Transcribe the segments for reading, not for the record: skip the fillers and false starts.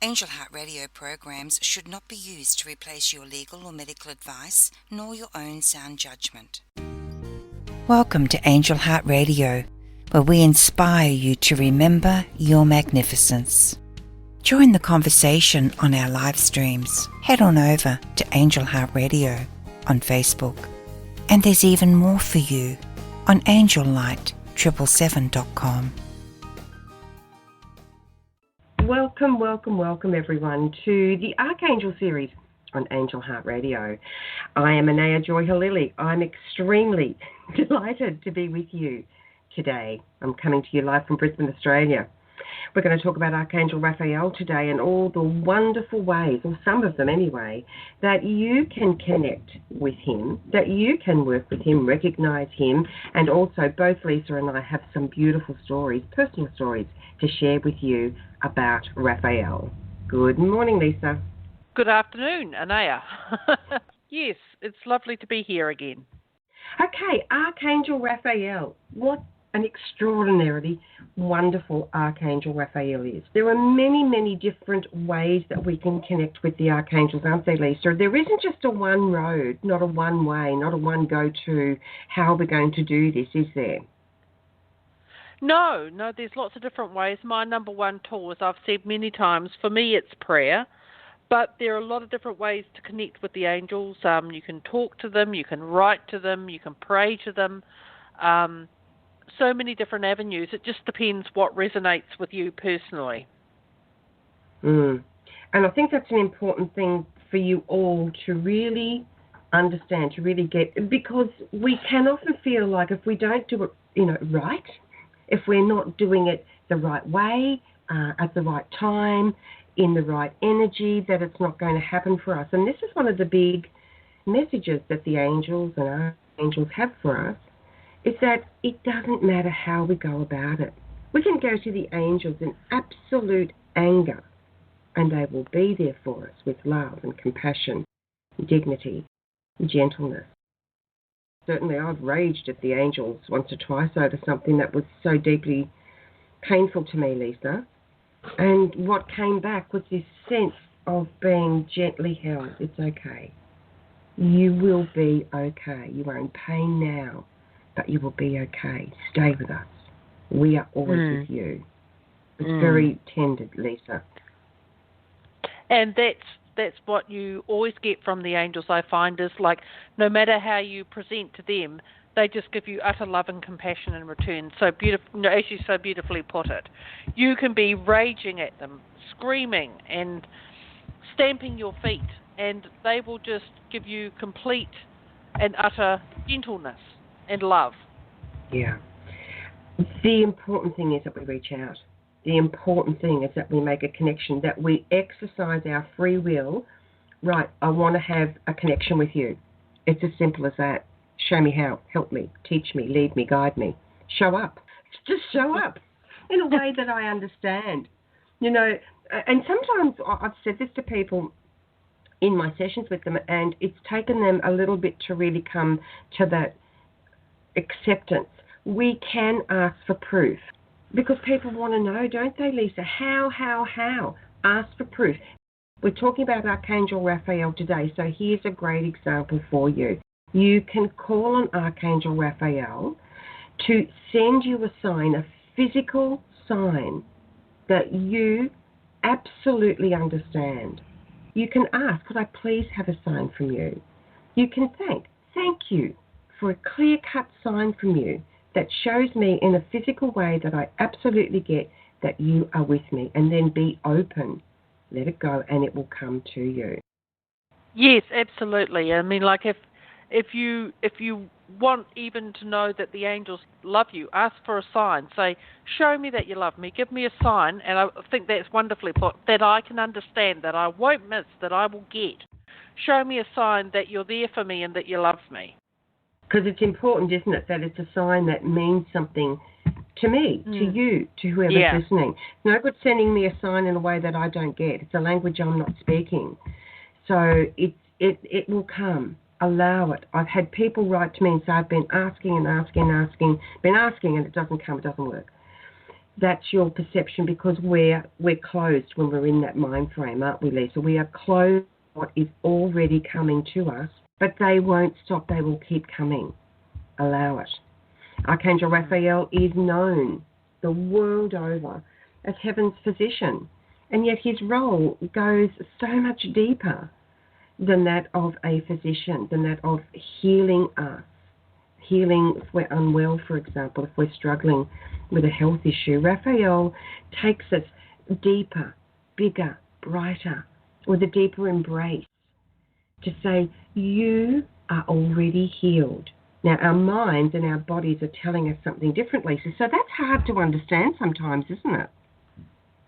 Angel Heart Radio programs should not be used to replace your legal or medical advice, nor your own sound judgment. Welcome to Angel Heart Radio, where we inspire you to remember your magnificence. Join the conversation on our live streams. Head on over to Angel Heart Radio on Facebook. And there's even more for you on angellight777.com. Welcome everyone to the Archangel Series on Angel Heart Radio. I am Anayah Joy Holilly. I'm extremely delighted to be with you today. I'm coming to you live from Brisbane, Australia. We're going to talk about Archangel Raphael today and all the wonderful ways, or some of them anyway, that you can connect with him, that you can work with him, recognize him, and also both Leesa and I have some beautiful stories, personal stories, to share with you about Raphael. Good morning, Leesa. Good afternoon, Anayah. Yes, it's lovely to be here again. Okay, Archangel Raphael. What an extraordinarily wonderful Archangel Raphael is. There are many, many different ways that we can connect with the archangels, aren't there, Leesa? There isn't just a one road, not a one way, not a one go-to, how we're going to do this, is there? No, there's lots of different ways. My number one tool, as I've said many times, for me it's prayer, but there are a lot of different ways to connect with the angels. You can talk to them, you can write to them, you can pray to them, so many different avenues. It just depends what resonates with you personally. And I think that's an important thing for you all to really understand, to really get, because we can often feel like if we don't do it, right, if we're not doing it the right way, at the right time, in the right energy, that it's not going to happen for us. And this is one of the big messages that the angels and our angels have for us, is that it doesn't matter how we go about it. We can go to the angels in absolute anger, and they will be there for us with love and compassion, dignity, gentleness. Certainly I've raged at the angels once or twice over something that was so deeply painful to me, Leesa. And what came back was this sense of being gently held. It's okay. You will be okay. You are in pain now, but you will be okay. Stay with us. We are always with you. It's very tender, Leesa. And that's what you always get from the angels, I find, is like no matter how you present to them, they just give you utter love and compassion in return. So beautiful, as you so beautifully put it. You can be raging at them, screaming and stamping your feet, and they will just give you complete and utter gentleness and love. Yeah. The important thing is that we reach out. The important thing is that we make a connection, that we exercise our free will. Right, I want to have a connection with you. It's as simple as that. Show me how. Help me. Teach me. Lead me. Guide me. Show up. Just show up in a way that I understand. And sometimes I've said this to people in my sessions with them, and it's taken them a little bit to really come to that acceptance. We can ask for proof because people want to know, don't they, Leesa? How? Ask for proof. We're talking about Archangel Raphael today, so here's a great example for you. You can call on Archangel Raphael to send you a sign, a physical sign that you absolutely understand. You can ask, could I please have a sign from you? You can thank you for a clear-cut sign from you that shows me in a physical way that I absolutely get that you are with me, and then be open. Let it go, and it will come to you. Yes, absolutely. I mean, like if you want even to know that the angels love you, ask for a sign. Say, show me that you love me. Give me a sign, and I think that's wonderfully put, that I can understand, that I won't miss, that I will get. Show me a sign that you're there for me and that you love me. Because it's important, isn't it, that it's a sign that means something to me, to you, to whoever's listening. It's no good sending me a sign in a way that I don't get. It's a language I'm not speaking. So it will come. Allow it. I've had people write to me and say, I've been asking and it doesn't come, it doesn't work. That's your perception, because we're closed when we're in that mind frame, aren't we, Leesa? We are closed to what is already coming to us, but they won't stop. They will keep coming. Allow it. Archangel Raphael is known the world over as heaven's physician, and yet his role goes so much deeper than that of a physician, than that of healing us. Healing if we're unwell, for example, if we're struggling with a health issue. Raphael takes us deeper, bigger, brighter, with a deeper embrace to say, you are already healed. Now, our minds and our bodies are telling us something different, Leesa, so that's hard to understand sometimes, isn't it?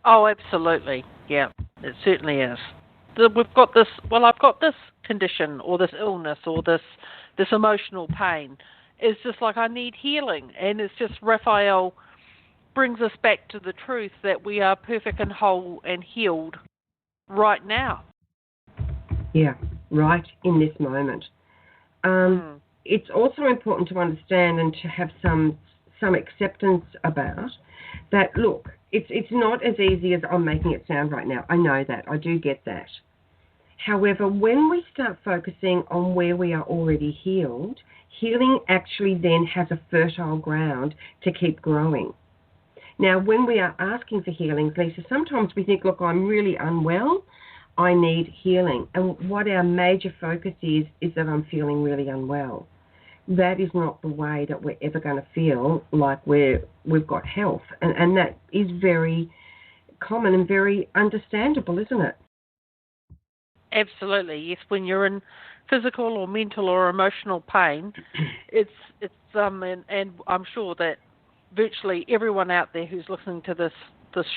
Oh, absolutely. Yeah, it certainly is. We've got this, well, I've got this condition or this illness or this emotional pain. It's just like I need healing, and it's just Raphael brings us back to the truth that we are perfect and whole and healed right now. Yeah, right in this moment. It's also important to understand and to have some acceptance about that. Look, it's not as easy as I'm making it sound right now. I know that. I do get that. However, when we start focusing on where we are already healed, healing actually then has a fertile ground to keep growing. Now, when we are asking for healing, Leesa, sometimes we think, look, I'm really unwell, I need healing. And what our major focus is that I'm feeling really unwell. That is not the way that we're ever going to feel like we've got health. And that is very common and very understandable, isn't it? Absolutely, yes. When you're in physical or mental or emotional pain, it's and I'm sure that virtually everyone out there who's listening to this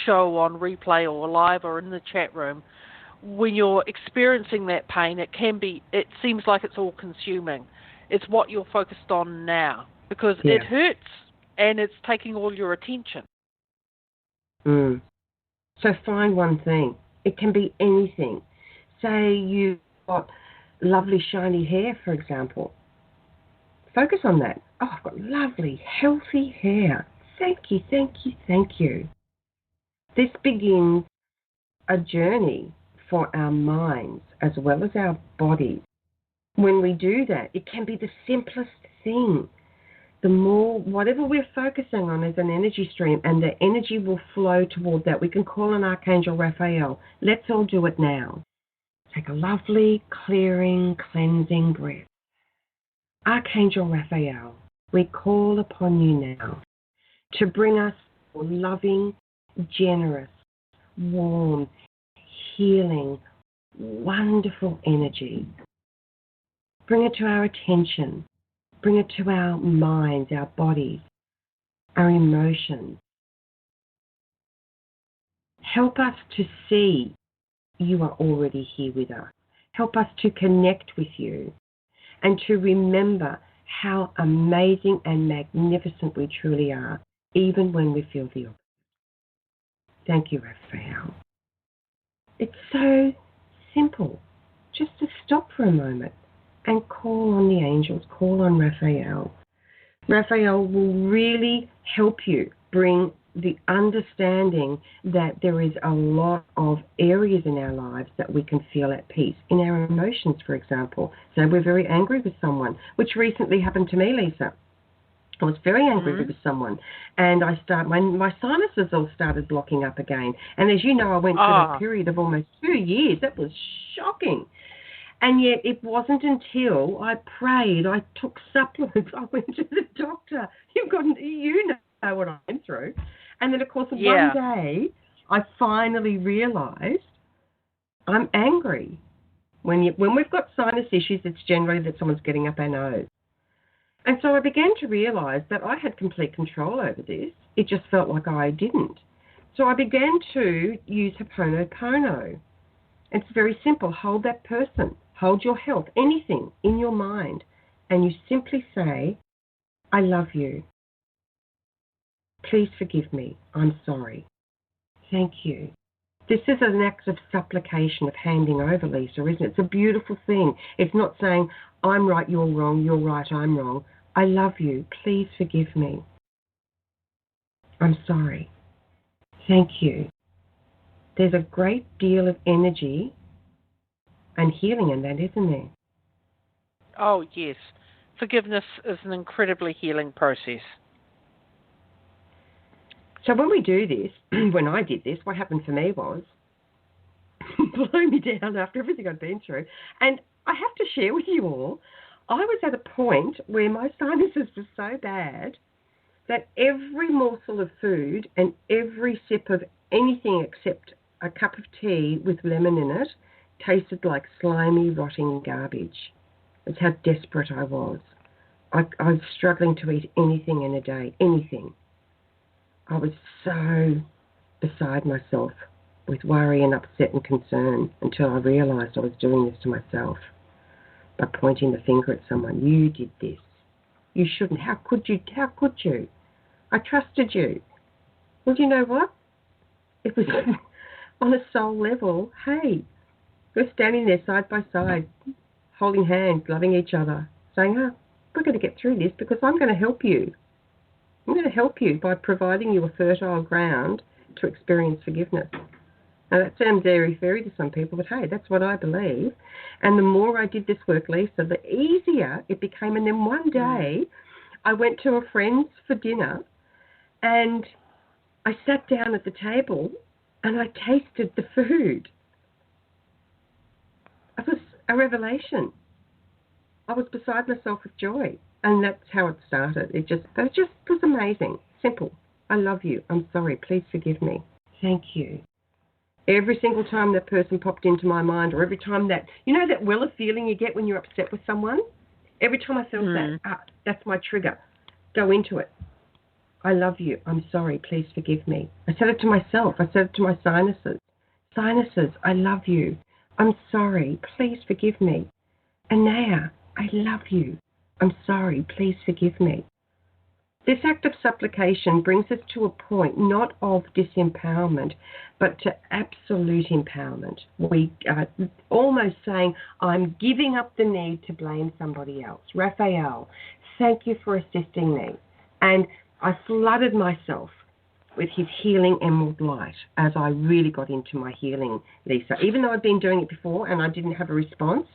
show on replay or live or in the chat room, when you're experiencing that pain, it seems like it's all consuming. It's what you're focused on now, because it hurts and it's taking all your attention. So find one thing. It can be anything. Say you've got lovely shiny hair, for example. Focus on that. Oh, I've got lovely, healthy hair. Thank you, thank you, thank you. This begins a journey for our minds as well as our bodies. When we do that, it can be the simplest thing. The more, whatever we're focusing on is an energy stream, and the energy will flow toward that. We can call on Archangel Raphael. Let's all do it now. Take a lovely, clearing, cleansing breath. Archangel Raphael, we call upon you now to bring us loving, generous, warm, healing, wonderful energy. Bring it to our attention. Bring it to our minds, our bodies, our emotions. Help us to see you are already here with us. Help us to connect with you and to remember how amazing and magnificent we truly are, even when we feel the opposite. Thank you, Raphael. It's so simple. Just to stop for a moment and call on the angels, call on Raphael. Raphael will really help you bring the understanding that there is a lot of areas in our lives that we can feel at peace. In our emotions, for example. So we're very angry with someone, which recently happened to me, Leesa. I was very angry with someone, and my sinuses all started blocking up again. And as you know, I went through a period of almost 2 years. That was shocking. And yet it wasn't until I prayed, I took supplements, I went to the doctor. You know what I went through. And then, of course, one day I finally realised I'm angry. When we've got sinus issues, it's generally that someone's getting up our nose. And so I began to realise that I had complete control over this. It just felt like I didn't. So I began to use Ho'oponopono. It's very simple. Hold that person. Hold your health, anything in your mind. And you simply say, I love you. Please forgive me. I'm sorry. Thank you. This is an act of supplication, of handing over, Leesa, isn't it? It's a beautiful thing. It's not saying, I'm right, you're wrong, you're right, I'm wrong. I love you. Please forgive me. I'm sorry. Thank you. There's a great deal of energy and healing in that, isn't there? Oh, yes. Forgiveness is an incredibly healing process. So when we do this, when I did this, what happened for me was blow me down after everything I'd been through. And I have to share with you all, I was at a point where my sinuses were so bad that every morsel of food and every sip of anything except a cup of tea with lemon in it tasted like slimy, rotting garbage. That's how desperate I was. I was struggling to eat anything in a day, anything. I was so beside myself with worry and upset and concern until I realised I was doing this to myself by pointing the finger at someone. You did this. You shouldn't. How could you? How could you? I trusted you. Well, you know what? It was on a soul level. Hey, we're standing there side by side, holding hands, loving each other, saying, we're going to get through this because I'm going to help you. I'm going to help you by providing you a fertile ground to experience forgiveness. Now, that sounds airy-fairy to some people, but hey, that's what I believe. And the more I did this work, Leesa, the easier it became. And then one day, I went to a friend's for dinner, and I sat down at the table, and I tasted the food. It was a revelation. I was beside myself with joy, and that's how it started. It was amazing. Simple. I love you. I'm sorry. Please forgive me. Thank you. Every single time that person popped into my mind, or every time that, you know that well of feeling you get when you're upset with someone? Every time I felt that, that's my trigger. Go into it. I love you. I'm sorry. Please forgive me. I said it to myself. I said it to my sinuses. Sinuses, I love you. I'm sorry. Please forgive me. Anayah, I love you. I'm sorry. Please forgive me. This act of supplication brings us to a point not of disempowerment, but to absolute empowerment. We are almost saying, I'm giving up the need to blame somebody else. Raphael, thank you for assisting me. And I flooded myself with his healing emerald light as I really got into my healing, Leesa. Even though I'd been doing it before and I didn't have a response,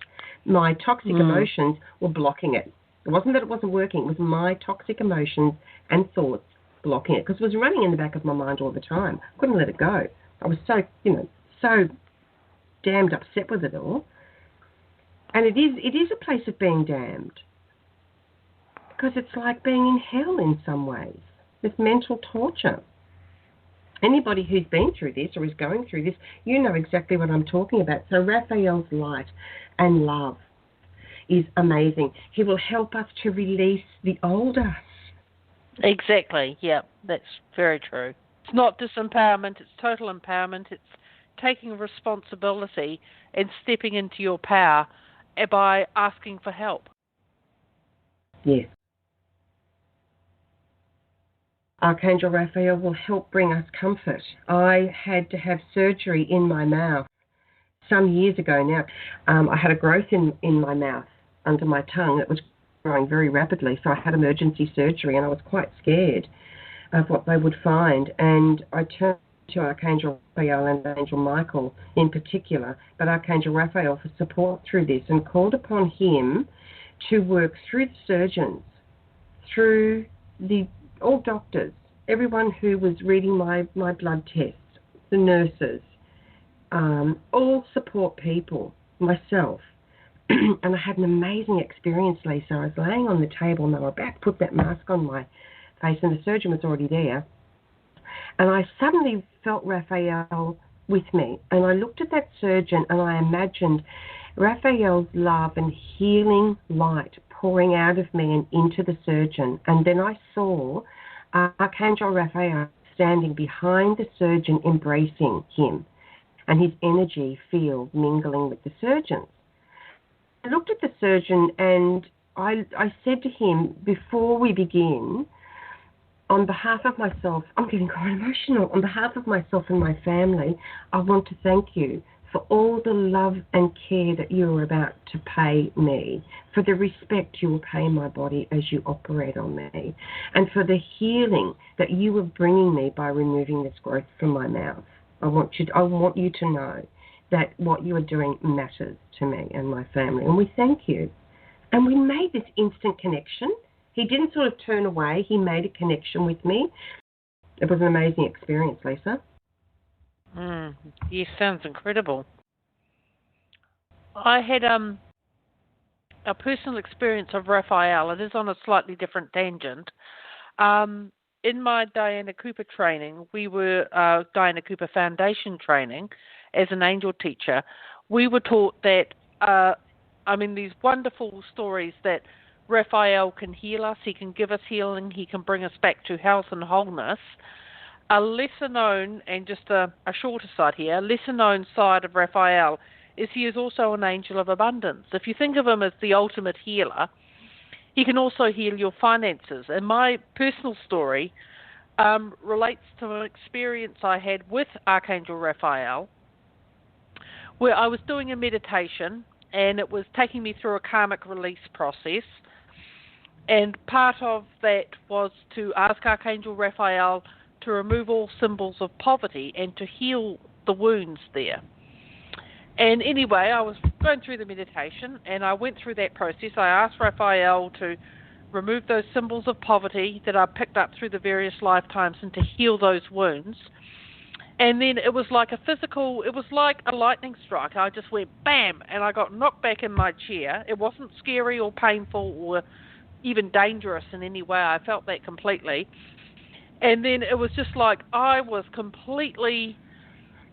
my toxic emotions were blocking it. It wasn't that it wasn't working. It was my toxic emotions and thoughts blocking it because it was running in the back of my mind all the time. I couldn't let it go. I was so damned upset with it all. And it is a place of being damned because it's like being in hell in some ways. It's mental torture. Anybody who's been through this or is going through this, you know exactly what I'm talking about. So Raphael's light and love is amazing. He will help us to release the old us. Exactly, yeah, that's very true. It's not disempowerment, it's total empowerment. It's taking responsibility and stepping into your power by asking for help. Yes. Archangel Raphael will help bring us comfort. I had to have surgery in my mouth some years ago now. I had a growth in my mouth under my tongue that was growing very rapidly, so I had emergency surgery, and I was quite scared of what they would find. And I turned to Archangel Raphael and Angel Michael in particular, but Archangel Raphael for support through this, and called upon him to work through the surgeons, through all doctors, everyone who was reading my blood tests, the nurses, all support people, myself. And I had an amazing experience, Leesa. I was laying on the table and they were about to put that mask on my face and the surgeon was already there. And I suddenly felt Raphael with me. And I looked at that surgeon and I imagined Raphael's love and healing light pouring out of me and into the surgeon. And then I saw Archangel Raphael standing behind the surgeon, embracing him, and his energy field mingling with the surgeon's. I looked at the surgeon and I said to him, before we begin, on behalf of myself, I'm getting quite emotional, on behalf of myself and my family, I want to thank you for all the love and care that you are about to pay me, for the respect you will pay my body as you operate on me, and for the healing that you are bringing me by removing this growth from my mouth. I want you to know that what you are doing matters to me and my family, and we thank you. And we made this instant connection. He didn't sort of turn away. He made a connection with me. It was an amazing experience, Leesa. Yes, sounds incredible. I had a personal experience of Raphael. It is on a slightly different tangent. In my Diana Cooper training, we were Diana Cooper Foundation training as an angel teacher. We were taught that, these wonderful stories that Raphael can heal us, he can give us healing, he can bring us back to health and wholeness. A lesser known, and just a shorter side here, a lesser known side of Raphael is he is also an angel of abundance. If you think of him as the ultimate healer, he can also heal your finances. And my personal story relates to an experience I had with Archangel Raphael, where I was doing a meditation and it was taking me through a karmic release process. And part of that was to ask Archangel Raphael to remove all symbols of poverty and to heal the wounds there. And anyway, I was going through the meditation and I went through that process. I asked Raphael to remove those symbols of poverty that I picked up through the various lifetimes and to heal those wounds. And then it was like it was like a lightning strike. I just went bam, and I got knocked back in my chair. It wasn't scary or painful or even dangerous in any way. I felt that completely. And then it was just like I was completely,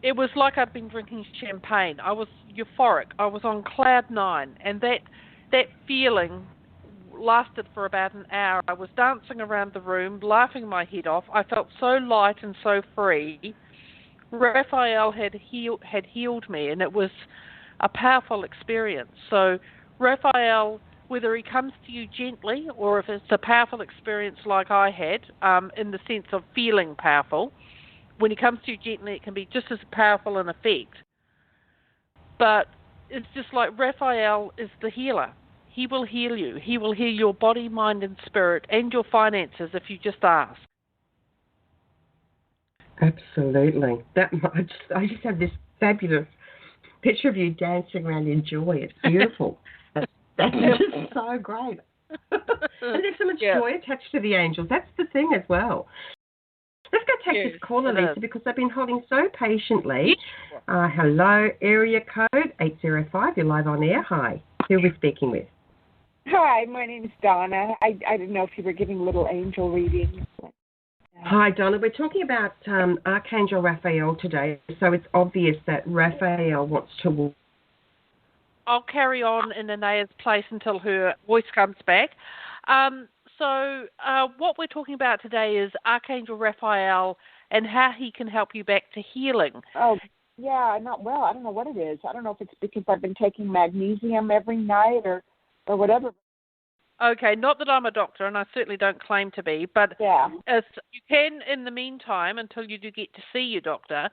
it was like I'd been drinking champagne. I was euphoric. I was on cloud nine. And that feeling lasted for about an hour. I was dancing around the room, laughing my head off. I felt so light and so free. Raphael had healed me, and it was a powerful experience. So Raphael, whether he comes to you gently or if it's a powerful experience like I had, in the sense of feeling powerful, when he comes to you gently, it can be just as powerful an effect. But it's just like Raphael is the healer. He will heal you. He will heal your body, mind, and spirit, and your finances if you just ask. Absolutely. I just have this fabulous picture of you dancing around in joy. It's beautiful. That's just so great. And there's so much joy attached to the angels. That's the thing as well. Let's go take this caller, Leesa, because they've been holding so patiently. Hello, area code 805. You're live on air. Hi. Who are we speaking with? Hi, my name's Donna. I didn't know if you were giving little angel readings. Hi, Donna. We're talking about Archangel Raphael today, so it's obvious that Raphael wants to... I'll carry on in Anayah's place until her voice comes back. So what we're talking about today is Archangel Raphael and how he can help you back to healing. Oh, yeah, not well. I don't know what it is. I don't know if it's because I've been taking magnesium every night or whatever. Okay, not that I'm a doctor, and I certainly don't claim to be, but you can, in the meantime, until you do get to see your doctor,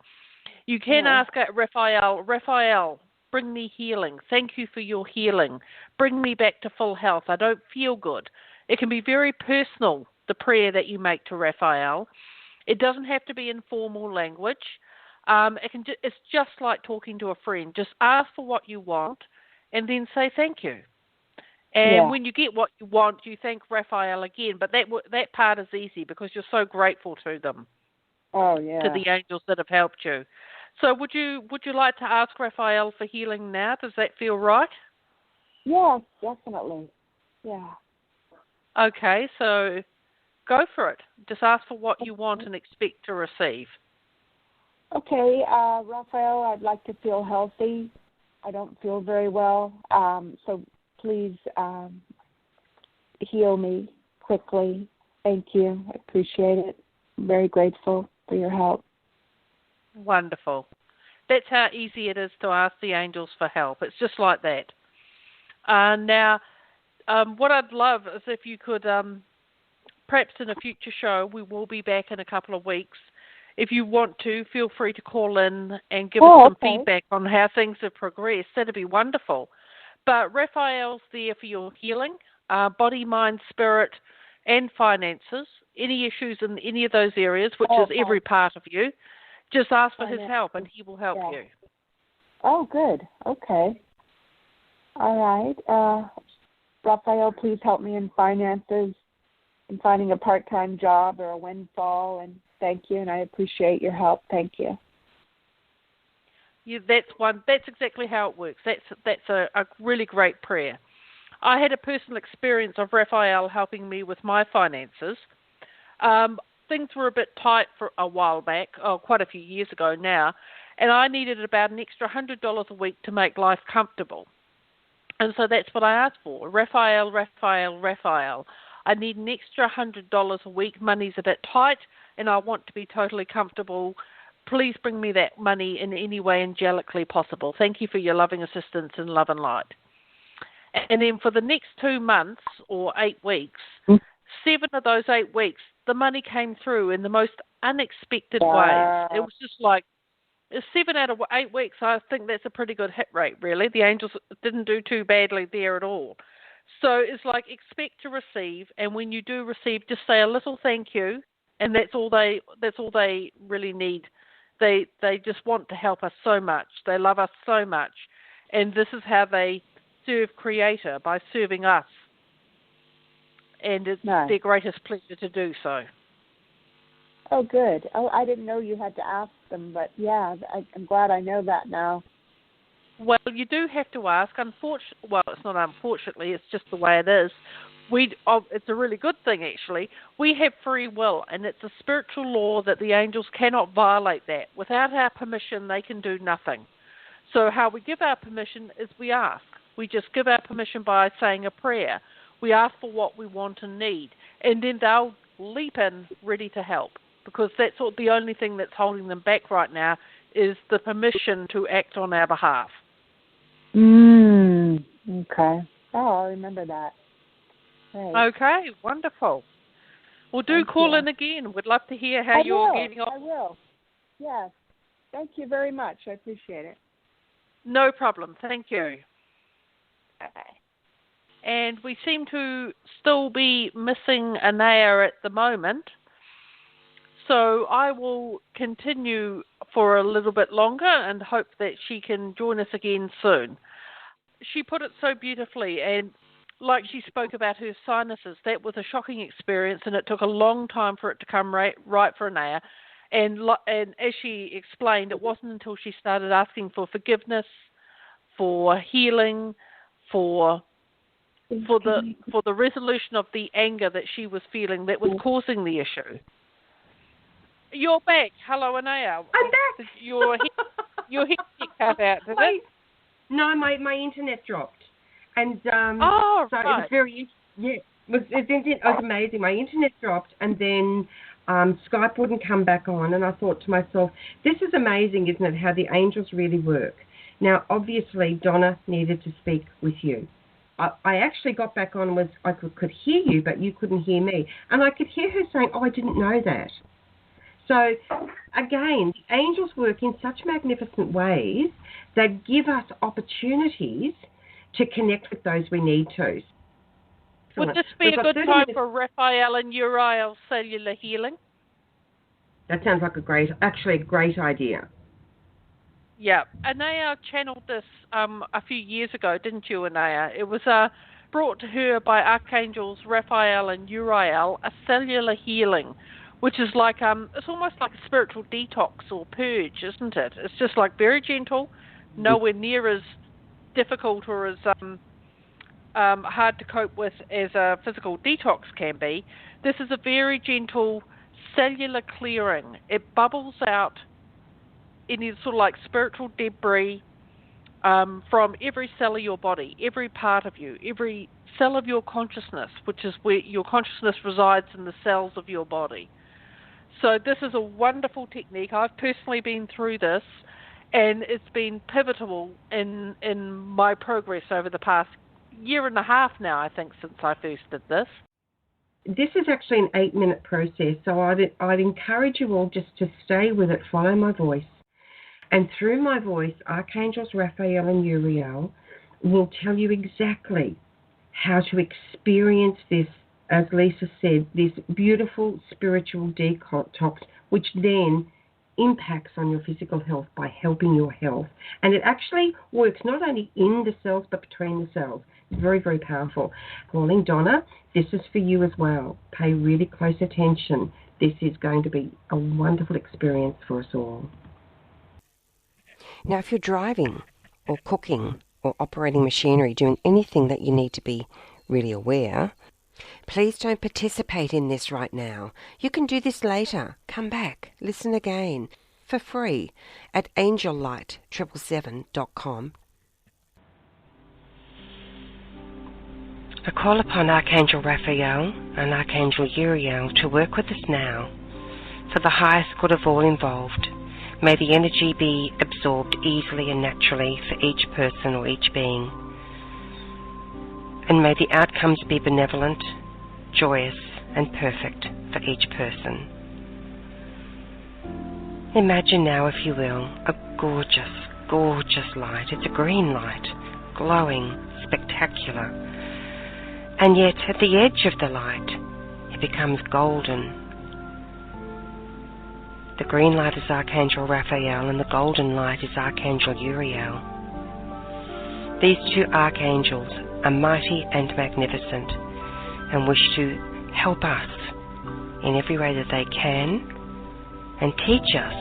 you can ask Raphael, bring me healing. Thank you for your healing. Bring me back to full health. I don't feel good. It can be very personal, the prayer that you make to Raphael. It doesn't have to be in formal language. It's just like talking to a friend. Just ask for what you want and then say thank you. And when you get what you want, you thank Raphael again. But that part is easy because you're so grateful to them. Oh, yeah. To the angels that have helped you. So would you like to ask Raphael for healing now? Does that feel right? Yes, definitely. Yeah. Okay, so go for it. Just ask for what you want and expect to receive. Okay, Raphael, I'd like to feel healthy. I don't feel very well. So please heal me quickly. Thank you. I appreciate it. I'm very grateful for your help. Wonderful. That's how easy it is to ask the angels for help. It's just like that. Now, what I'd love is if you could, perhaps in a future show, we will be back in a couple of weeks, if you want to, feel free to call in and give us some feedback on how things have progressed. That'd be wonderful. But Raphael's there for your healing, body, mind, spirit, and finances. Any issues in any of those areas, which is every part of you, just ask for his help and he will help you. Oh, good. Okay. All right. Raphael, please help me in finances and finding a part-time job or a windfall, and thank you, and I appreciate your help. Thank you. That's exactly how it works. That's a really great prayer. I had a personal experience of Raphael helping me with my finances. Things were a bit tight for a while back, quite a few years ago now, and I needed about an extra $100 a week to make life comfortable. And so that's what I asked for. Raphael, I need an extra $100 a week. Money's a bit tight, and I want to be totally comfortable. Please bring me that money in any way angelically possible. Thank you for your loving assistance in love and light. And then for the next 2 months or 8 weeks, 7 of those 8 weeks, the money came through in the most unexpected ways. It was just like 7 out of 8 weeks. I think that's a pretty good hit rate, really. The angels didn't do too badly there at all. So it's like expect to receive, and when you do receive, just say a little thank you, and that's all they really need. They just want to help us so much. They love us so much, and this is how they serve Creator, by serving us. And it's their greatest pleasure to do so. Oh, good. Oh, I didn't know you had to ask them, but yeah, I'm glad I know that now. Well, you do have to ask. Well, it's not unfortunately, it's just the way it is. It's a really good thing, actually. We have free will, and it's a spiritual law that the angels cannot violate that. Without our permission, they can do nothing. So how we give our permission is we ask. We just give our permission by saying a prayer. We ask for what we want and need, and then they'll leap in ready to help, because that's the only thing that's holding them back right now is the permission to act on our behalf. Okay. Oh, I'll remember that. Right. Okay, wonderful. Well, do call in again. We'd love to hear how you're getting on. I will. Yes. Thank you very much. I appreciate it. No problem. Thank you. Bye-bye. And we seem to still be missing Anayah at the moment. So I will continue for a little bit longer and hope that she can join us again soon. She put it so beautifully, and like she spoke about her sinuses, that was a shocking experience, and it took a long time for it to come right for Anayah. And as she explained, it wasn't until she started asking for forgiveness, for healing, for the resolution of the anger that she was feeling that was causing the issue. You're back. Hello, Anayah. I'm back. Your headset cut out, did it? No, my internet dropped, and so right. it was very it was amazing. My internet dropped, and then Skype wouldn't come back on, and I thought to myself, this is amazing, isn't it? How the angels really work. Now, obviously, Donna needed to speak with you. I actually got back on, I could hear you, but you couldn't hear me, and I could hear her saying, "Oh, I didn't know that." So, again, the angels work in such magnificent ways that give us opportunities to connect with those we need to. Would this be a good time for Raphael and Uriel cellular healing? That sounds like a great idea. Yeah. Anayah channeled this a few years ago, didn't you, Anayah? It was brought to her by Archangels Raphael and Uriel, a cellular healing, which is like, it's almost like a spiritual detox or purge, isn't it? It's just like very gentle, nowhere near as difficult or as hard to cope with as a physical detox can be. This is a very gentle cellular clearing. It bubbles out any sort of like spiritual debris from every cell of your body, every part of you, every cell of your consciousness, which is where your consciousness resides in the cells of your body. So this is a wonderful technique. I've personally been through this, and it's been pivotal in my progress over the past year and a half now, I think, since I first did this. this is actually an 8-minute process, so I'd encourage you all just to stay with it, follow my voice. And through my voice, Archangels Raphael and Uriel will tell you exactly how to experience this, as Leesa said, this beautiful spiritual detox, which then impacts on your physical health by helping your health. And it actually works not only in the cells, but between the cells. It's very, very powerful. Calling Donna, this is for you as well. Pay really close attention. This is going to be a wonderful experience for us all. Now, if you're driving or cooking or operating machinery, doing anything that you need to be really aware, please don't participate in this right now. You can do this later. Come back, listen again, for free at angellight777.com. I call upon Archangel Raphael and Archangel Uriel to work with us now for the highest good of all involved. May the energy be absorbed easily and naturally for each person or each being. And may the outcomes be benevolent, joyous and perfect for each person. Imagine now, if you will, a gorgeous, gorgeous light. It's a green light, glowing, spectacular. And yet at the edge of the light, it becomes golden. The green light is Archangel Raphael and the golden light is Archangel Uriel. These two archangels are mighty and magnificent and wish to help us in every way that they can and teach us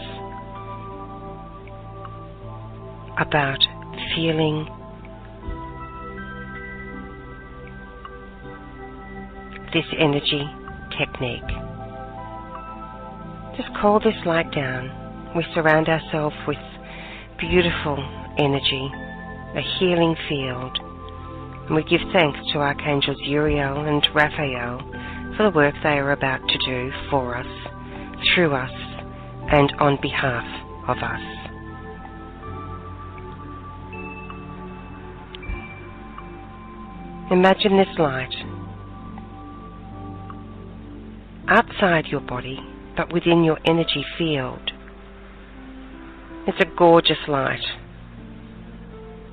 about feeling this energy technique. Just call this light down. We surround ourselves with beautiful energy, a healing field, and we give thanks to Archangels Uriel and Raphael for the work they are about to do for us, through us, and on behalf of us. Imagine this light outside your body, but within your energy field. It's a gorgeous light,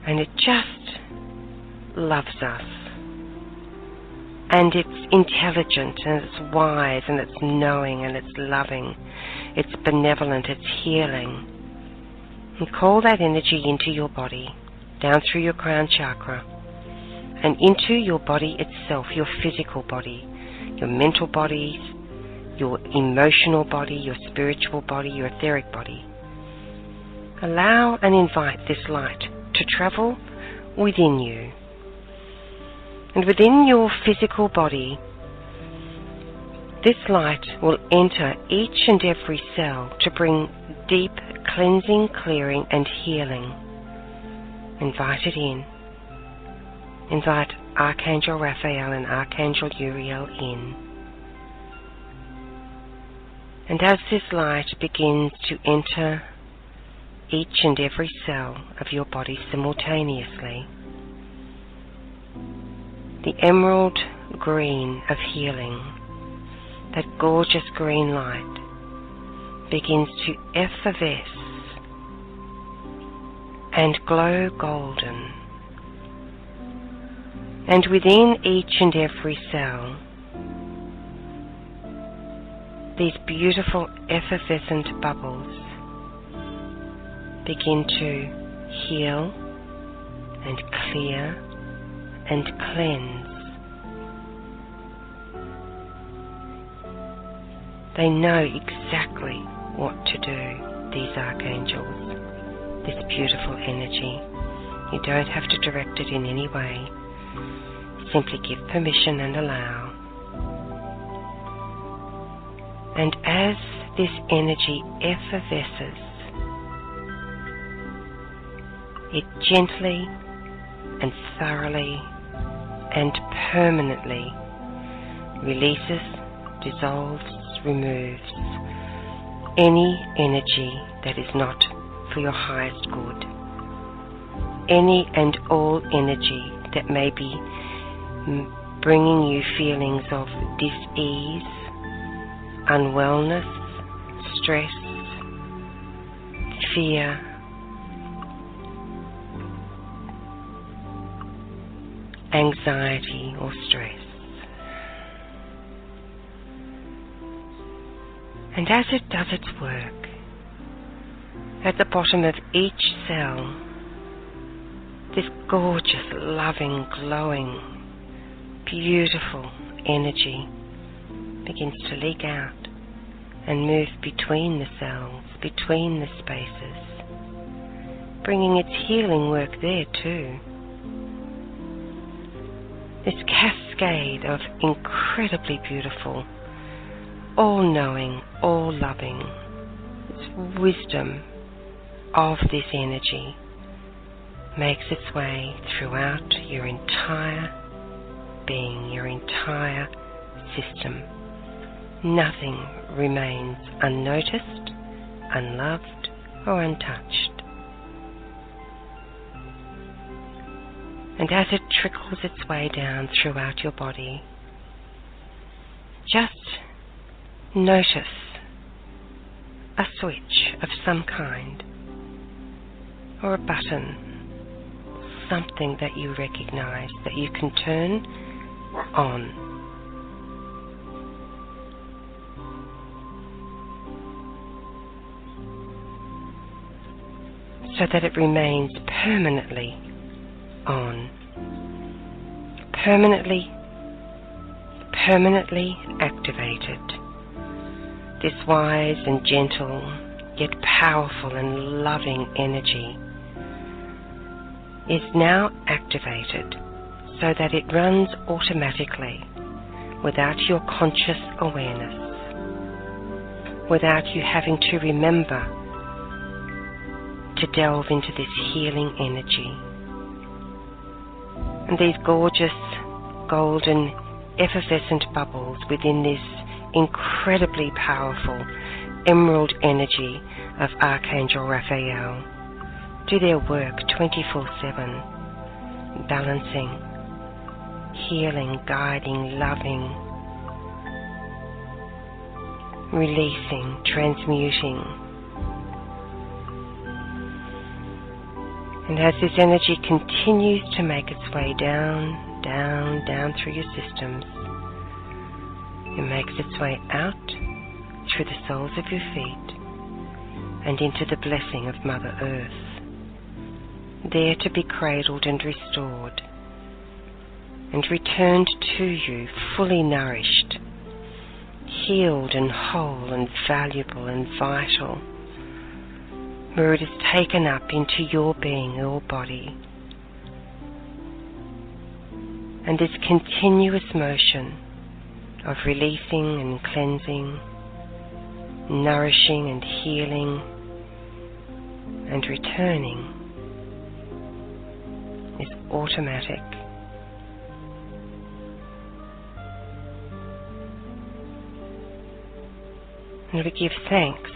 and it just loves us. And it's intelligent, and it's wise, and it's knowing, and it's loving. It's benevolent, it's healing. And call that energy into your body, down through your crown chakra, and into your body itself, your physical body, your mental body, your emotional body, your spiritual body, your etheric body. Allow and invite this light to travel within you. And within your physical body, this light will enter each and every cell to bring deep cleansing, clearing, and healing. Invite it in. Invite Archangel Raphael and Archangel Uriel in. And as this light begins to enter each and every cell of your body simultaneously, the emerald green of healing, that gorgeous green light, begins to effervesce and glow golden. And within each and every cell, these beautiful effervescent bubbles begin to heal and clear and cleanse. They know exactly what to do, these archangels, this beautiful energy. You don't have to direct it in any way. Simply give permission and allow. And as this energy effervesces, it gently and thoroughly and permanently releases, dissolves, removes any energy that is not for your highest good. Any and all energy that may be bringing you feelings of dis-ease, unwellness, stress, fear, anxiety or stress. And as it does its work, at the bottom of each cell, this gorgeous, loving, glowing, beautiful energy begins to leak out and move between the cells, between the spaces, bringing its healing work there too. This cascade of incredibly beautiful, all-knowing, all-loving, this wisdom of this energy makes its way throughout your entire being, your entire system. Nothing remains unnoticed, unloved, or untouched. And as it trickles its way down throughout your body, just notice a switch of some kind, or a button, something that you recognize that you can turn on. So that it remains permanently on. Permanently activated. This wise and gentle, yet powerful and loving energy is now activated so that it runs automatically without your conscious awareness, without you having to remember to delve into this healing energy. And these gorgeous, golden, effervescent bubbles within this incredibly powerful emerald energy of Archangel Raphael do their work 24/7, balancing, healing, guiding, loving, releasing, transmuting. And as this energy continues to make its way down through your systems, it makes its way out through the soles of your feet and into the blessing of Mother Earth, there to be cradled and restored and returned to you fully nourished, healed and whole and valuable and vital, where it is taken up into your being, your body. And this continuous motion of releasing and cleansing, nourishing and healing and returning is automatic. And we give thanks.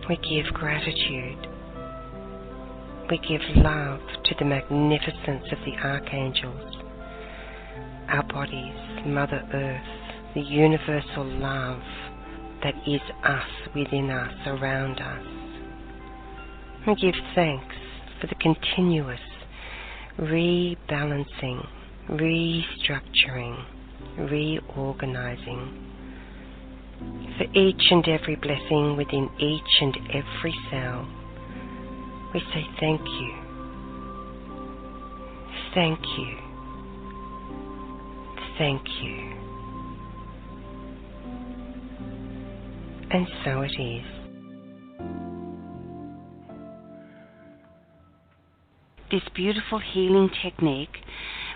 We give gratitude. We give love to the magnificence of the archangels, our bodies, Mother Earth, the universal love that is us, within us, around us. We give thanks for the continuous rebalancing, restructuring, reorganizing, for each and every blessing within each and every cell. We say thank you, thank you, thank you. And so it is. This beautiful healing technique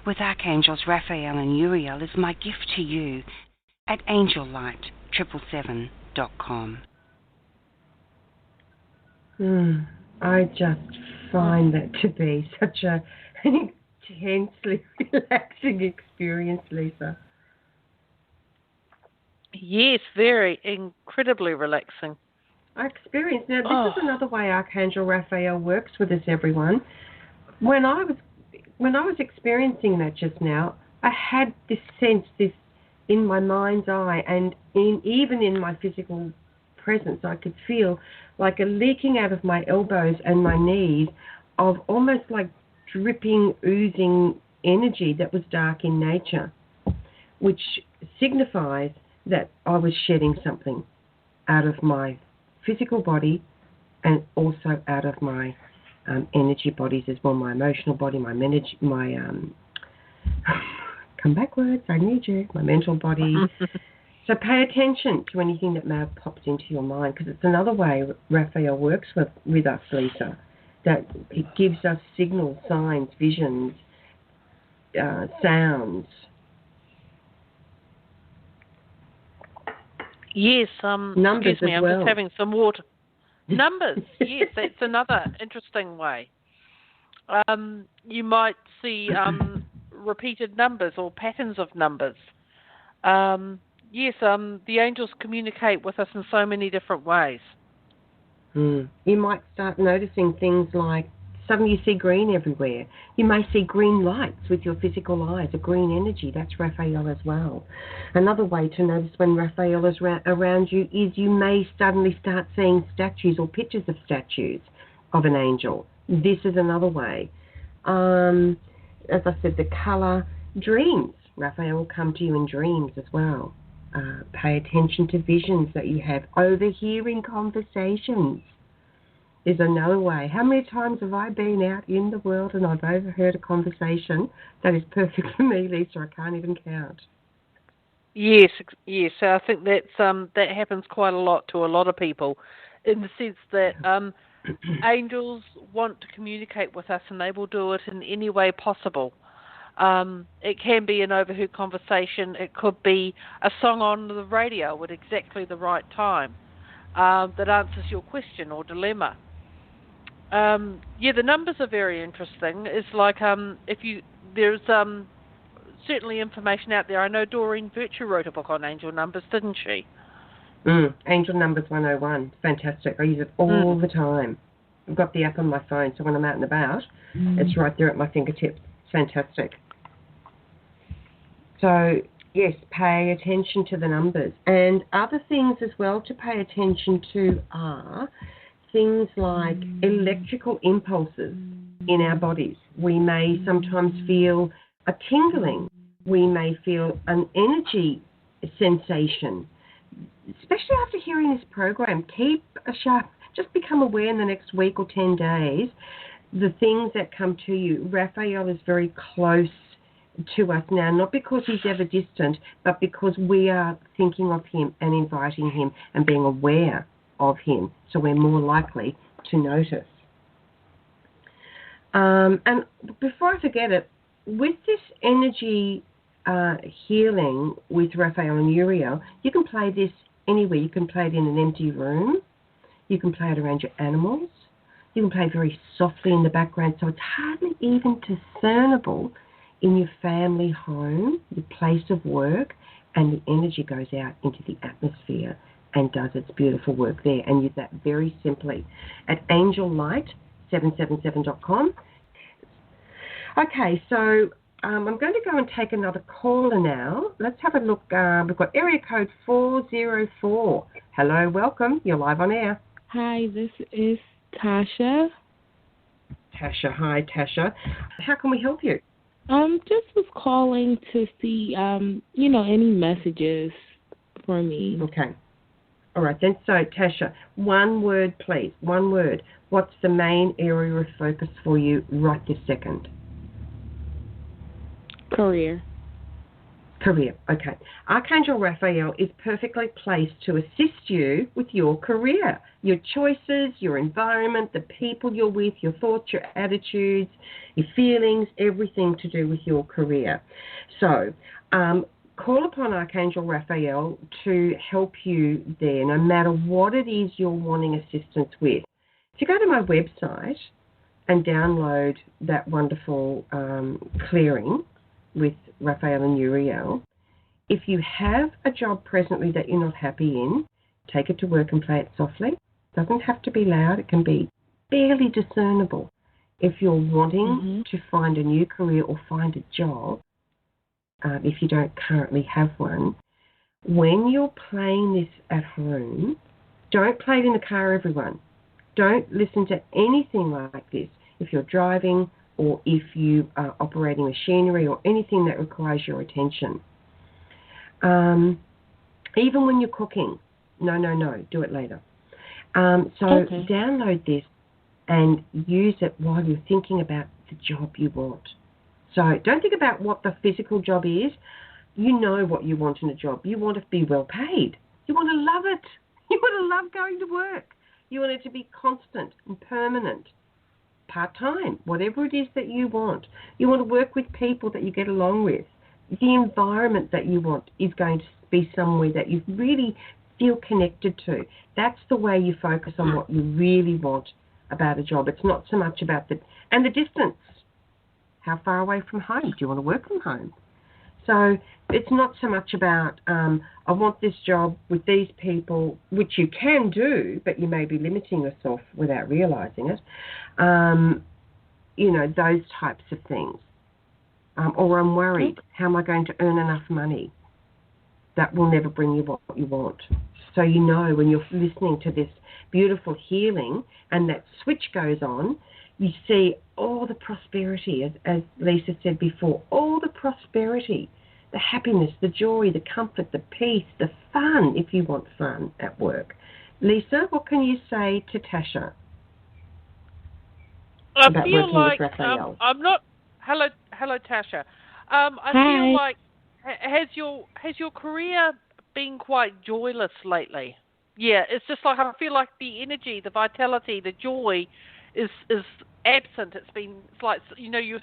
with Archangels Raphael and Uriel is my gift to you at angellight777.com. I just find that to be such an intensely relaxing experience, Leesa. Yes, very, incredibly relaxing. I experienced. Now, this is another way Archangel Raphael works with us, everyone. When I was when I was experiencing that just now, I had this sense, this in my mind's eye, and even in my physical presence, I could feel like a leaking out of my elbows and my knees of almost like dripping, oozing energy that was dark in nature, which signifies that I was shedding something out of my physical body and also out of my energy bodies as well, my emotional body, my come backwards, I need you, my mental body. So pay attention to anything that may have popped into your mind, because it's another way Raphael works with us, Leesa, that it gives us signals, signs, visions, sounds. Yes, numbers excuse me, as I'm well. just having some water. Numbers, yes, that's another interesting way. You might see repeated numbers or patterns of numbers. Yes, the angels communicate with us in so many different ways. You might start noticing things like suddenly you see green everywhere. You may see green lights with your physical eyes, a green energy. That's Raphael as well. Another way to notice when Raphael is around you is you may suddenly start seeing statues or pictures of statues of an angel. This is another way. As I said, the colour, dreams. Raphael will come to you in dreams as well. Pay attention to visions that you have. Overhearing conversations is another way. How many times have I been out in the world and I've overheard a conversation that is perfect for me, Leesa? I can't even count. Yes. I think that's that happens quite a lot to a lot of people, in the sense that angels want to communicate with us, and they will do it in any way possible. It can be an overheard conversation. It could be a song on the radio at exactly the right time that answers your question or dilemma. The numbers are very interesting. It's like there's certainly information out there. I know Doreen Virtue wrote a book on angel numbers, didn't she? Angel Numbers 101. Fantastic. I use it all the time. I've got the app on my phone, so when I'm out and about, it's right there at my fingertips. Fantastic. So, yes, pay attention to the numbers. And other things as well to pay attention to are things like electrical impulses in our bodies. We may sometimes feel a tingling. We may feel an energy sensation. Especially after hearing this program, keep a sharp, just become aware in the next week or 10 days, the things that come to you. Raphael is very close to us now, not because he's ever distant, but because we are thinking of him and inviting him and being aware of him, so we're more likely to notice. And before I forget it, with this energy healing with Raphael and Uriel, you can play this anywhere. You can play it in an empty room. You can play it around your animals. You can play very softly in the background, so it's hardly even discernible in your family home, your place of work, and the energy goes out into the atmosphere and does its beautiful work there. And use that very simply at angellight777.com. Okay, so I'm going to go and take another caller now. Let's have a look. We've got area code 404. Hello, welcome. You're live on air. Hi, this is Tasha. Tasha, hi, Tasha. How can we help you? Just was calling to see, any messages for me. Okay. All right, then. So, Tasha, one word, please. One word. What's the main area of focus for you right this second? Career. Career. Okay. Archangel Raphael is perfectly placed to assist you with your career, your choices, your environment, the people you're with, your thoughts, your attitudes, your feelings, everything to do with your career. So, call upon Archangel Raphael to help you there, no matter what it is you're wanting assistance with. If you go to my website and download that wonderful clearing with Raphael and Uriel, if you have a job presently that you're not happy in, take it to work and play it softly. It doesn't have to be loud. It can be barely discernible. if you're wanting to find a new career or find a job, if you don't currently have one, when you're playing this at home, don't play it in the car, everyone. Don't listen to anything like this if you're driving or if you are operating machinery or anything that requires your attention. Even when you're cooking, no, do it later. Download this and use it while you're thinking about the job you want. So don't think about what the physical job is. You know what you want in a job. You want to be well paid. You want to love it. You want to love going to work. You want it to be constant and permanent, part-time, whatever it is that you want. You want to work with people that you get along with. The environment that you want is going to be somewhere that you really feel connected to. That's the way you focus on what you really want about a job. It's not so much about the distance. How far away from home? Do you want to work from home? So it's not so much about, I want this job with these people, which you can do, but you may be limiting yourself without realising it. Those types of things. Or I'm worried, how am I going to earn enough money? That will never bring you what you want. So you know when you're listening to this beautiful healing and that switch goes on, you see all the prosperity, as Leesa said before, all the prosperity, the happiness, the joy, the comfort, the peace, the fun, if you want fun at work. Leesa, what can you say to Tasha about working with Raphael? I'm not... Hello, Tasha. I feel like, has your career been quite joyless lately? Yeah, it's just like I feel like the energy, the vitality, the joy is absent. It's like, you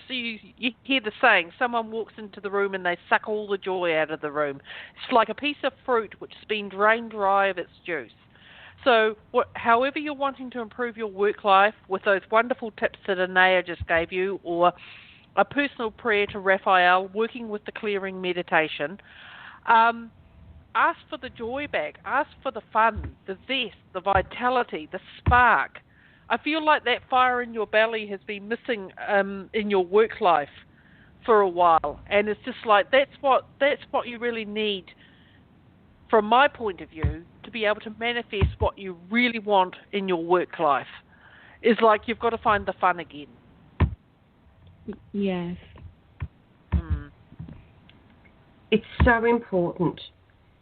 hear the saying, someone walks into the room and they suck all the joy out of the room. It's like a piece of fruit which has been drained dry of its juice. So however you're wanting to improve your work life with those wonderful tips that Anayah just gave you, or a personal prayer to Raphael, working with the clearing meditation, ask for the joy back, ask for the fun, the zest, the vitality, the spark. I feel like that fire in your belly has been missing in your work life for a while, and it's just like that's what you really need, from my point of view, to be able to manifest what you really want in your work life. Is like you've got to find the fun again. Yes. It's so important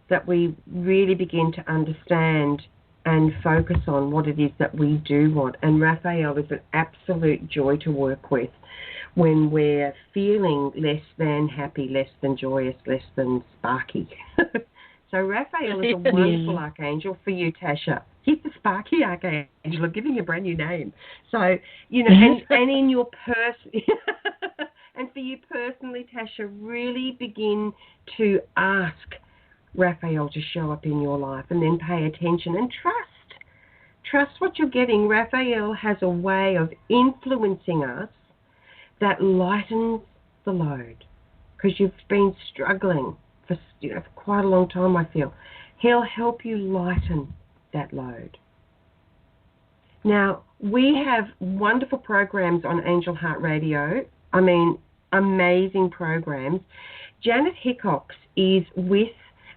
that we really begin to understand and focus on what it is that we do want. And Raphael is an absolute joy to work with when we're feeling less than happy, less than joyous, less than sparky. So Raphael is a wonderful archangel for you, Tasha. He's the sparky archangel. I'm giving you a brand new name. So, and in your person, and for you personally, Tasha, really begin to ask Raphael to show up in your life, and then pay attention and trust what you're getting. Raphael has a way of influencing us that lightens the load, because you've been struggling for quite a long time, I feel. He'll help you lighten that load. Now, we have wonderful programs on Angel Heart Radio. I mean, amazing programs. Janet Hickox is with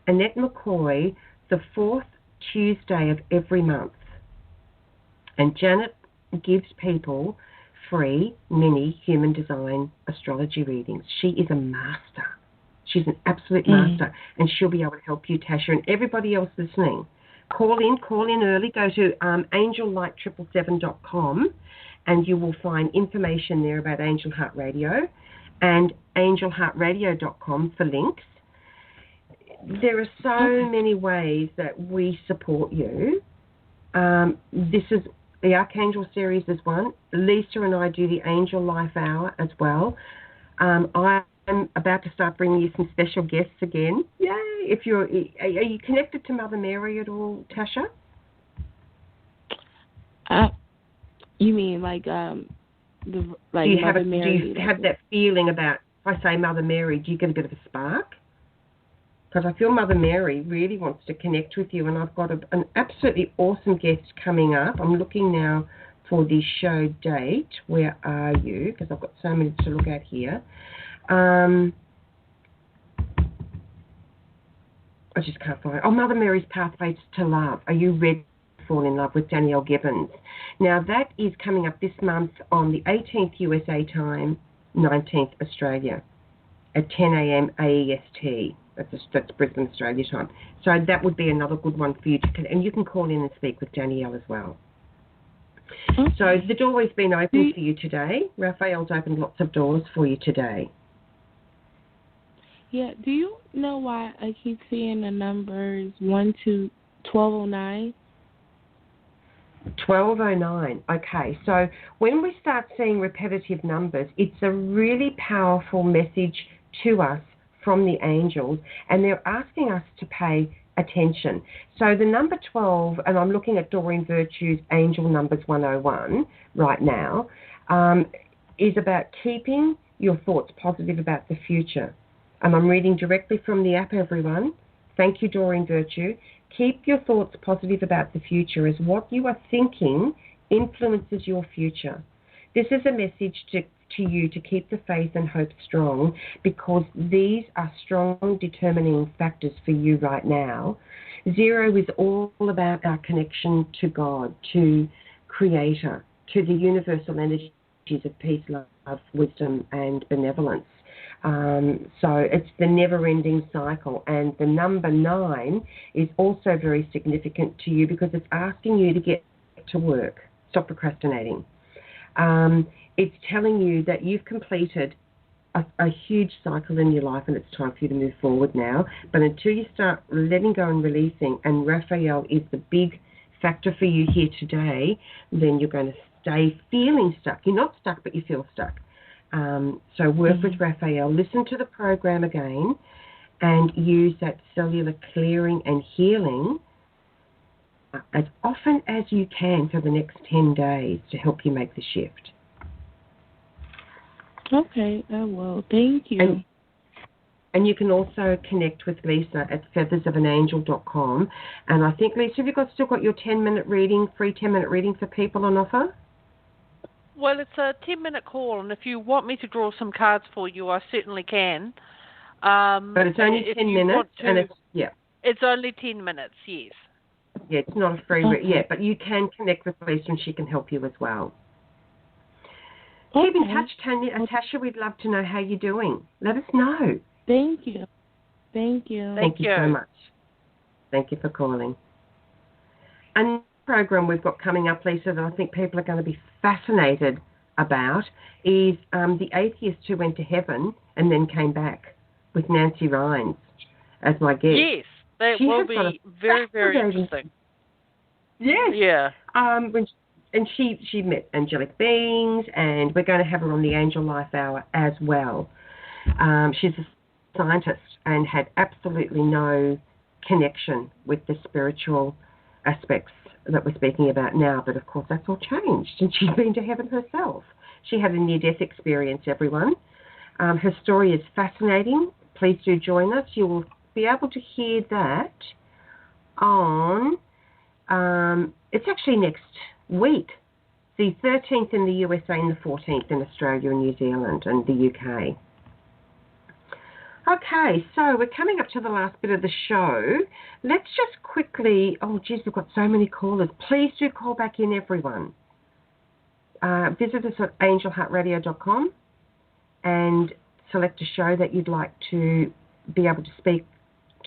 Annette McCoy the 4th Tuesday of every month. And Janet gives people free mini human design astrology readings. She is a master. She's an absolute master, and she'll be able to help you, Tasha, and everybody else listening. Call in early. Go to angellight777.com, and you will find information there about Angel Heart Radio, and angelheartradio.com for links. There are so many ways that we support you. This is the Archangel Series is one. Leesa and I do the Angel Life Hour as well. I'm about to start bringing you some special guests again. Yay! Are you connected to Mother Mary at all, Tasha? You mean like Mother Mary? Do you have that feeling about, if I say Mother Mary, do you get a bit of a spark? Because I feel Mother Mary really wants to connect with you, and I've got an absolutely awesome guest coming up. I'm looking now for the show date. Where are you? Because I've got so many to look at here. I just can't find it. Oh, Mother Mary's Pathways to Love. Are you ready to fall in love with Danielle Gibbons? Now, that is coming up this month on the 18th USA time, 19th Australia, at 10 a.m. AEST. That's Brisbane Australia time. So that would be another good one for you to, and you can call in and speak with Danielle as well. Okay. So the doorway's been open for you today. Raphael's opened lots of doors for you today. Yeah. Do you know why I keep seeing the numbers 1 to 1209? 1209. Okay. So when we start seeing repetitive numbers, it's a really powerful message to us from the angels, and they're asking us to pay attention. So the number 12, and I'm looking at Doreen Virtue's Angel Numbers 101 right now, is about keeping your thoughts positive about the future. And I'm reading directly from the app, everyone. Thank you, Doreen Virtue. Keep your thoughts positive about the future, as what you are thinking influences your future. This is a message to you to keep the faith and hope strong, because these are strong determining factors for you right now. 0 is all about our connection to God, to Creator, to the universal energies of peace, love, wisdom, and benevolence. So it's the never-ending cycle. And the number 9 is also very significant to you, because it's asking you to get to work, stop procrastinating. It's telling you that you've completed a huge cycle in your life, and it's time for you to move forward now. But until you start letting go and releasing, and Raphael is the big factor for you here today, then you're going to stay feeling stuck. You're not stuck, but you feel stuck. So work with Raphael. Listen to the program again and use that cellular clearing and healing as often as you can for the next 10 days to help you make the shift. Okay, I will. Thank you. And you can also connect with Leesa at feathersofanangel.com. And I think, Leesa, have you still got your 10-minute reading, free 10-minute reading for people on offer? Well, it's a 10-minute call, and if you want me to draw some cards for you, I certainly can. But it's only 10 minutes, and it's only 10 minutes, yes. Yeah, it's not a free but you can connect with Leesa, and she can help you as well. Keep in touch, Natasha. We'd love to know how you're doing. Let us know. Thank you. Thank you. Thank you so much. Thank you for calling. Another program we've got coming up, Leesa, that I think people are going to be fascinated about is The Atheist Who Went to Heaven and Then Came Back, with Nancy Rhines as my guest. Yes, that will be very, very interesting. Yes. Yeah. And she met angelic beings, and we're going to have her on the Angel Life Hour as well. She's a scientist and had absolutely no connection with the spiritual aspects that we're speaking about now, but of course that's all changed, and she's been to heaven herself. She had a near-death experience, everyone. Her story is fascinating. Please do join us. You will be able to hear that on, it's actually next week, the 13th in the USA and the 14th in Australia and New Zealand and the UK. Okay, so we're coming up to the last bit of the show. Let's just quickly, we've got so many callers. Please do call back in, everyone. Visit us at angelheartradio.com and select a show that you'd like to be able to speak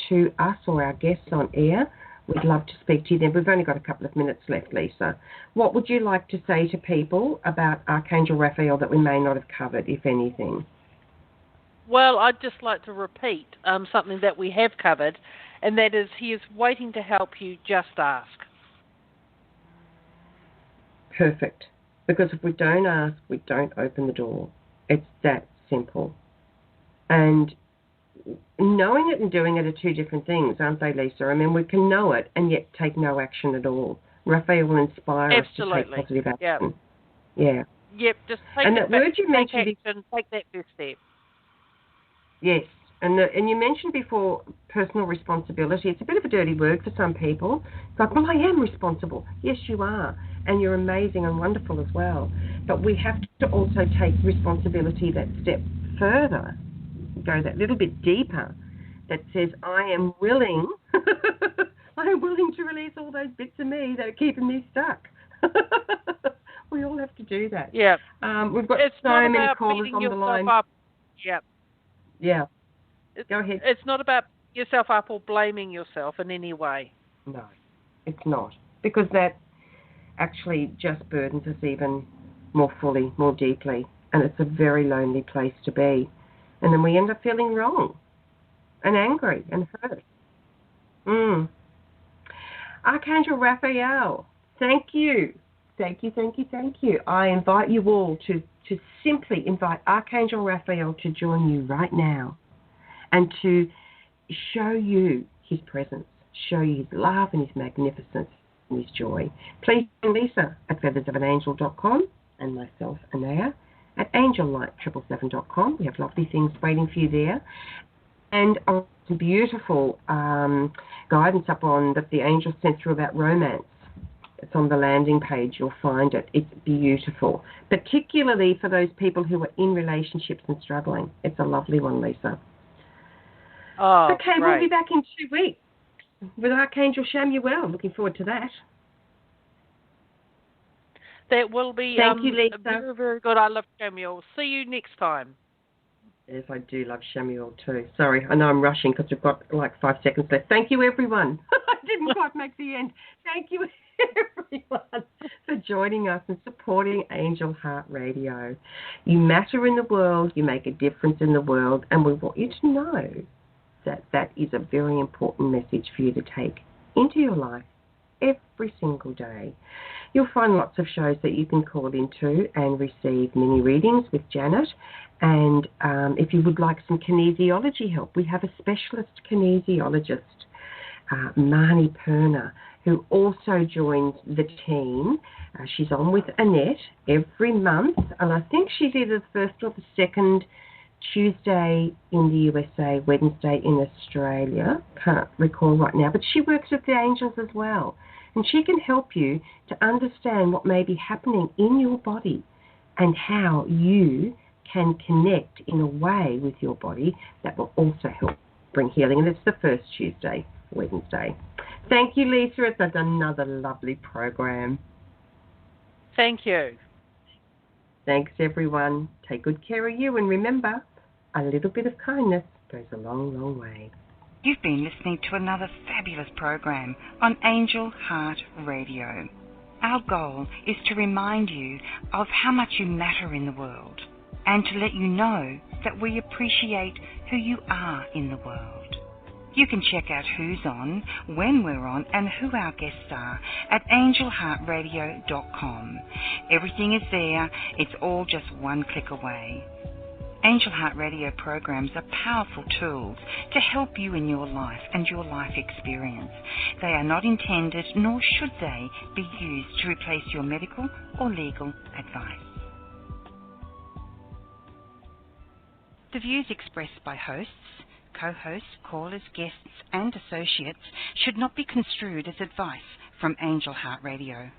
to us or our guests on air. We'd love to speak to you then. We've only got a couple of minutes left, Leesa. What would you like to say to people about Archangel Raphael that we may not have covered, if anything? Well, I'd just like to repeat something that we have covered, and that is he is waiting to help you, just ask. Perfect. Because if we don't ask, we don't open the door. It's that simple. And knowing it and doing it are two different things, aren't they, Leesa? I mean, we can know it and yet take no action at all. Raphael will inspire us to take positive action. Yeah. Yep, just take and that word you mentioned, take that first step. Yes, and you mentioned before personal responsibility. It's a bit of a dirty word for some people. It's like, well, I am responsible. Yes, you are. and you're amazing and wonderful as well. But we have to also take responsibility that step further, go that little bit deeper, that says, I am willing, I am willing to release all those bits of me that are keeping me stuck. We all have to do that. Yeah. We've got it's so not many about callers beating on the yourself line. up. Yeah. Yeah. Go ahead. It's not about beating yourself up or blaming yourself in any way. No, it's not. Because that actually just burdens us even more fully, more deeply. And it's a very lonely place to be. And then we end up feeling wrong and angry and hurt. Archangel Raphael, thank you. Thank you, thank you, thank you. I invite you all to simply invite Archangel Raphael to join you right now and to show you his presence, show you his love and his magnificence and his joy. Please join Leesa at feathersofanangel.com and myself, Anayah, at angellight777.com. We have lovely things waiting for you there. And some beautiful guidance up on that the angels sent through about romance. It's on the landing page. You'll find it. It's beautiful, particularly for those people who are in relationships and struggling. It's a lovely one, Leesa. Oh, okay, great. We'll be back in 2 weeks with Archangel Samuel. Looking forward to that. That will be Thank you, Leesa. very, very good. I love Samuel. See you next time. Yes, I do love Samuel too. Sorry, I know I'm rushing because we've got like 5 seconds left. Thank you, everyone. I didn't quite make the end. Thank you, everyone, for joining us and supporting Angel Heart Radio. You matter in the world. You make a difference in the world. And we want you to know that that is a very important message for you to take into your life every single day. You'll find lots of shows that you can call into and receive mini readings with Janet. And if you would like some kinesiology help, we have a specialist kinesiologist, Marnie Perner, who also joins the team. She's on with Annette every month, and I think she's either the first or the second Tuesday in the USA, Wednesday in Australia. Can't recall right now, but she works with the angels as well. And she can help you to understand what may be happening in your body and how you can connect in a way with your body that will also help bring healing. And it's the first Tuesday, Wednesday. Thank you, Leesa. It's another lovely program. Thank you. Thanks, everyone. Take good care of you. And remember, a little bit of kindness goes a long, long way. You've been listening to another fabulous program on Angel Heart Radio. Our goal is to remind you of how much you matter in the world and to let you know that we appreciate who you are in the world. You can check out who's on, when we're on, and who our guests are at angelheartradio.com. Everything is there. It's all just one click away. Angel Heart Radio programs are powerful tools to help you in your life and your life experience. They are not intended, nor should they, be used to replace your medical or legal advice. The views expressed by hosts, co-hosts, callers, guests and associates should not be construed as advice from Angel Heart Radio.